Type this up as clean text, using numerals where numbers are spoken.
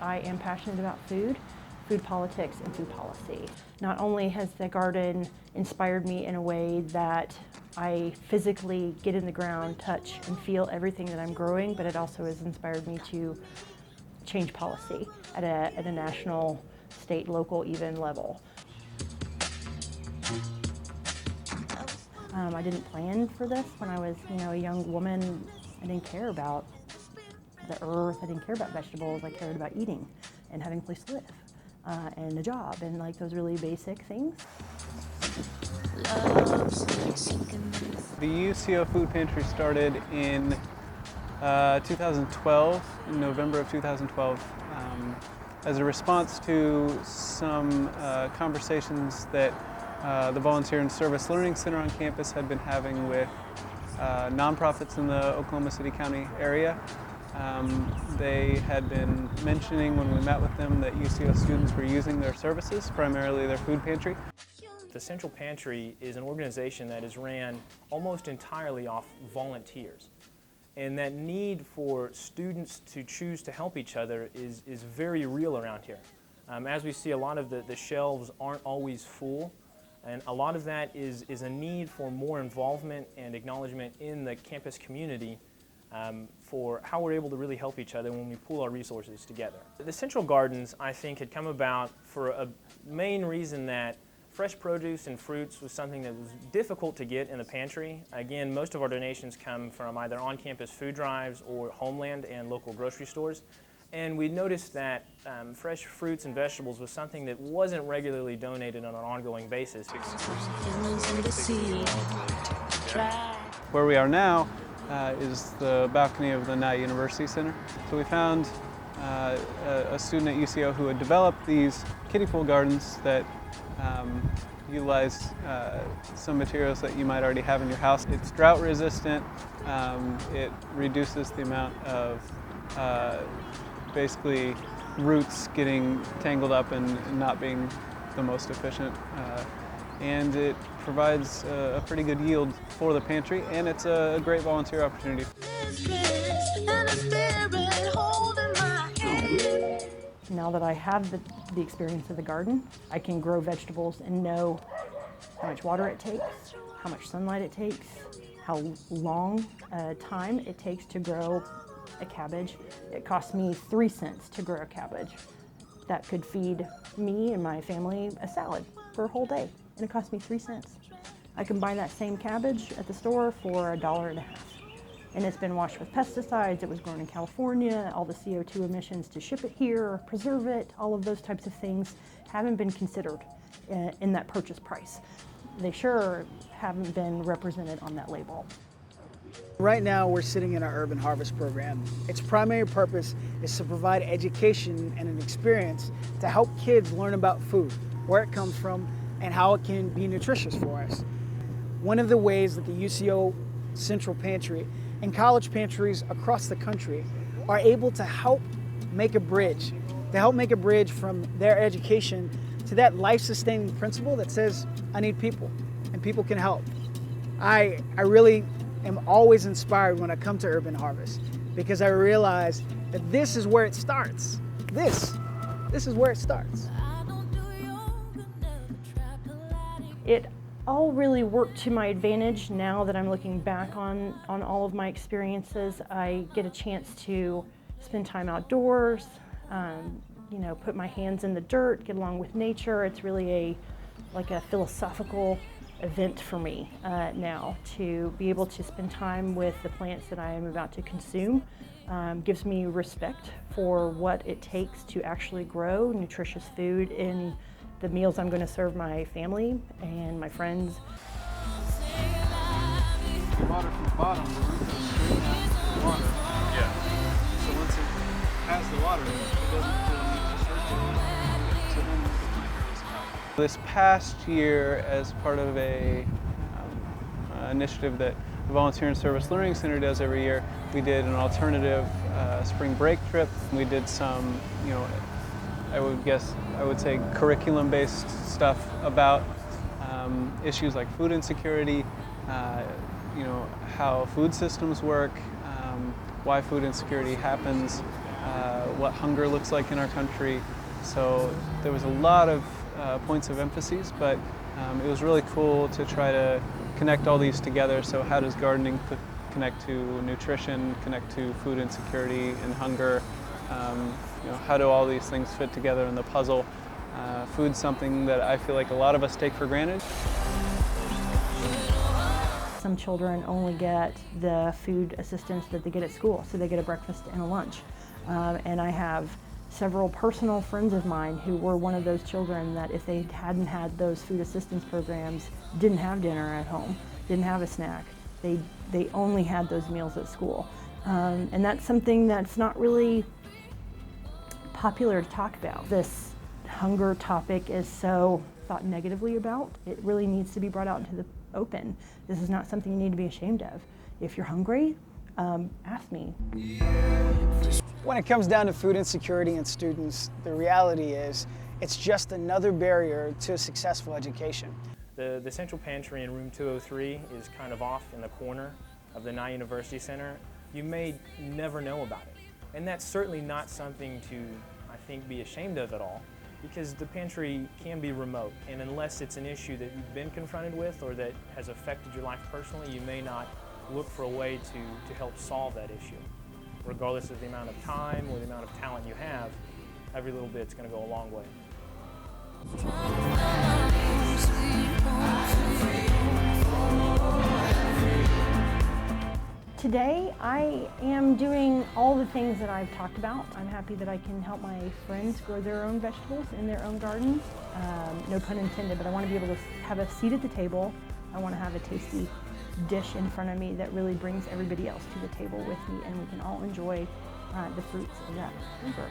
I am passionate about food, food politics, and food policy. Not only has the garden inspired me in a way that I physically get in the ground, touch, and feel everything that I'm growing, but it also has inspired me to change policy at a national, state, local, even level. I didn't plan for this when I was, a young woman. I didn't care about the earth. I didn't care about vegetables. I cared about eating and having a place to live and a job and like those really basic things. The UCO Food Pantry started in 2012, in November of 2012, as a response to some conversations that the Volunteer and Service Learning Center on campus had been having with nonprofits in the Oklahoma City County area. They had been mentioning when we met with them that UCO students were using their services, primarily their food pantry. The Central Pantry is an organization that is ran almost entirely off volunteers. And that need for students to choose to help each other is very real around here. As we see, a lot of the shelves aren't always full, and a lot of that is a need for more involvement and acknowledgement in the campus community for how we're able to really help each other when we pool our resources together. The Central Gardens, I think, had come about for a main reason that fresh produce and fruits was something that was difficult to get in the pantry. Again, most of our donations come from either on-campus food drives or Homeland and local grocery stores. And we noticed that fresh fruits and vegetables was something that wasn't regularly donated on an ongoing basis. Where we are now is the balcony of the Nye University Center. So we found a student at UCO who had developed these kiddie pool gardens that utilize some materials that you might already have in your house. It's drought resistant. It reduces the amount of basically roots getting tangled up and not being the most efficient. And it provides a pretty good yield for the pantry, and it's a great volunteer opportunity. Now that I have the experience of the garden, I can grow vegetables and know how much water it takes, how much sunlight it takes, how long time it takes to grow a cabbage. It costs me 3 cents to grow a cabbage. That could feed me and my family a salad for a whole day, and it cost me 3 cents. I can buy that same cabbage at the store for $1.50. And it's been washed with pesticides, it was grown in California, all the CO2 emissions to ship it here, preserve it, all of those types of things haven't been considered in that purchase price. They sure haven't been represented on that label. Right now we're sitting in our Urban Harvest program. Its primary purpose is to provide education and an experience to help kids learn about food, where it comes from, and how it can be nutritious for us. One of the ways that the UCO Central Pantry and college pantries across the country are able to help make a bridge from their education to that life-sustaining principle that says, I need people, and people can help. I really am always inspired when I come to Urban Harvest because I realize that this is where it starts. This is where it starts. It all really worked to my advantage now that I'm looking back on all of my experiences. I get a chance to spend time outdoors, put my hands in the dirt, get along with nature. It's really like a philosophical event for me now to be able to spend time with the plants that I am about to consume. Gives me respect for what it takes to actually grow nutritious food in the meals I'm going to serve my family and my friends. The water from the bottom, the root goes straight out to the water. Yeah. So once it has the water, it doesn't feel the need to search it. So then the plant is out. This past year, as part of a initiative that the Volunteer and Service Learning Center does every year, we did an alternative spring break trip. We did some, I would say curriculum-based stuff about issues like food insecurity, how food systems work, why food insecurity happens, what hunger looks like in our country. So there was a lot of points of emphasis, but it was really cool to try to connect all these together. So how does gardening connect to nutrition, connect to food insecurity and hunger? How do all these things fit together in the puzzle? Food's something that I feel like a lot of us take for granted. Some children only get the food assistance that they get at school, so they get a breakfast and a lunch. And I have several personal friends of mine who were one of those children that if they hadn't had those food assistance programs, didn't have dinner at home, didn't have a snack. They only had those meals at school. And that's something that's not really popular to talk about. This hunger topic is so thought negatively about. It really needs to be brought out into the open. This is not something you need to be ashamed of. If you're hungry, ask me. When it comes down to food insecurity in students, the reality is it's just another barrier to a successful education. The Central Pantry in room 203 is kind of off in the corner of the Nye University Center. You may never know about it. And that's certainly not something to, I think, be ashamed of at all, because the pantry can be remote, and unless it's an issue that you've been confronted with or that has affected your life personally, you may not look for a way to help solve that issue. Regardless of the amount of time or the amount of talent you have, every little bit's going to go a long way. Today, I am doing all the things that I've talked about. I'm happy that I can help my friends grow their own vegetables in their own gardens. No pun intended, but I want to be able to have a seat at the table. I want to have a tasty dish in front of me that really brings everybody else to the table with me, and we can all enjoy the fruits of that labor.